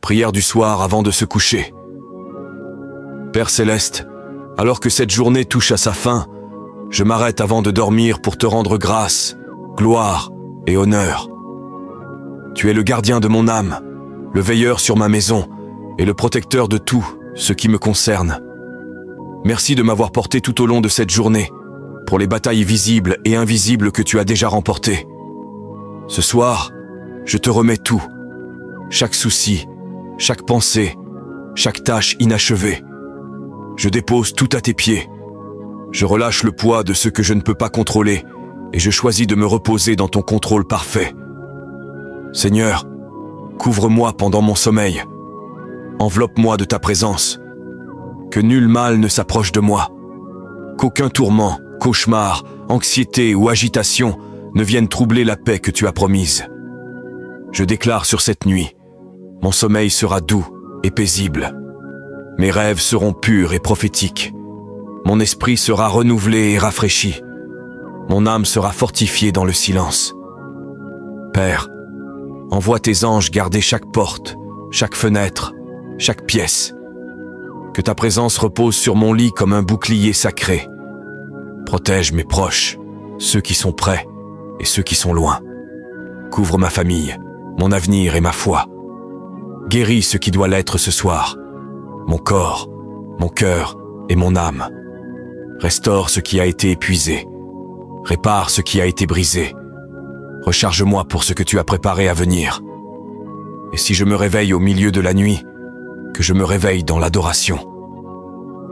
Prière du soir avant de se coucher. Père céleste, alors que cette journée touche à sa fin, je m'arrête avant de dormir pour te rendre grâce, gloire et honneur. Tu es le gardien de mon âme, le veilleur sur ma maison et le protecteur de tout ce qui me concerne. Merci de m'avoir porté tout au long de cette journée, pour les batailles visibles et invisibles que tu as déjà remportées. Ce soir, je te remets tout, chaque souci, chaque pensée, chaque tâche inachevée. Je dépose tout à tes pieds. Je relâche le poids de ce que je ne peux pas contrôler et je choisis de me reposer dans ton contrôle parfait. Seigneur, couvre-moi pendant mon sommeil. Enveloppe-moi de ta présence. Que nul mal ne s'approche de moi. Qu'aucun tourment, cauchemar, anxiété ou agitation ne viennent troubler la paix que tu as promise. Je déclare sur cette nuit, mon sommeil sera doux et paisible. Mes rêves seront purs et prophétiques. Mon esprit sera renouvelé et rafraîchi. Mon âme sera fortifiée dans le silence. Père, envoie tes anges garder chaque porte, chaque fenêtre, chaque pièce. Que ta présence repose sur mon lit comme un bouclier sacré. Protège mes proches, ceux qui sont près et ceux qui sont loin. Couvre ma famille, mon avenir et ma foi. Guéris ce qui doit l'être ce soir. Mon corps, mon cœur et mon âme. Restaure ce qui a été épuisé. Répare ce qui a été brisé. Recharge-moi pour ce que tu as préparé à venir. Et si je me réveille au milieu de la nuit, que je me réveille dans l'adoration.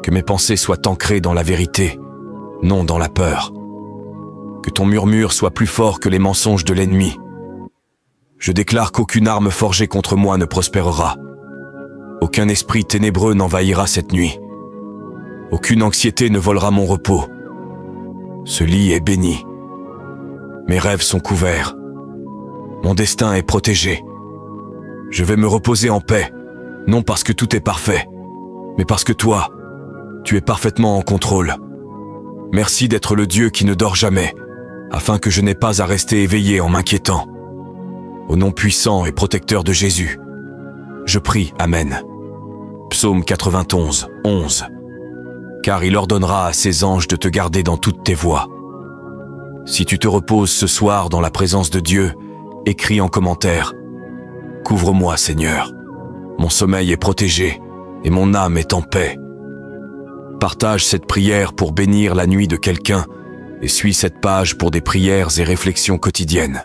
Que mes pensées soient ancrées dans la vérité, non dans la peur. Que ton murmure soit plus fort que les mensonges de l'ennemi. Je déclare qu'aucune arme forgée contre moi ne prospérera. Aucun esprit ténébreux n'envahira cette nuit. Aucune anxiété ne volera mon repos. Ce lit est béni. Mes rêves sont couverts. Mon destin est protégé. Je vais me reposer en paix, non parce que tout est parfait, mais parce que toi, tu es parfaitement en contrôle. Merci d'être le Dieu qui ne dort jamais, afin que je n'ai pas à rester éveillé en m'inquiétant. Au nom puissant et protecteur de Jésus, je prie, Amen. Psaume 91, 11. Car il ordonnera à ses anges de te garder dans toutes tes voies. Si tu te reposes ce soir dans la présence de Dieu, écris en commentaire « Couvre-moi, Seigneur. Mon sommeil est protégé et mon âme est en paix. » Partage cette prière pour bénir la nuit de quelqu'un et suis cette page pour des prières et réflexions quotidiennes.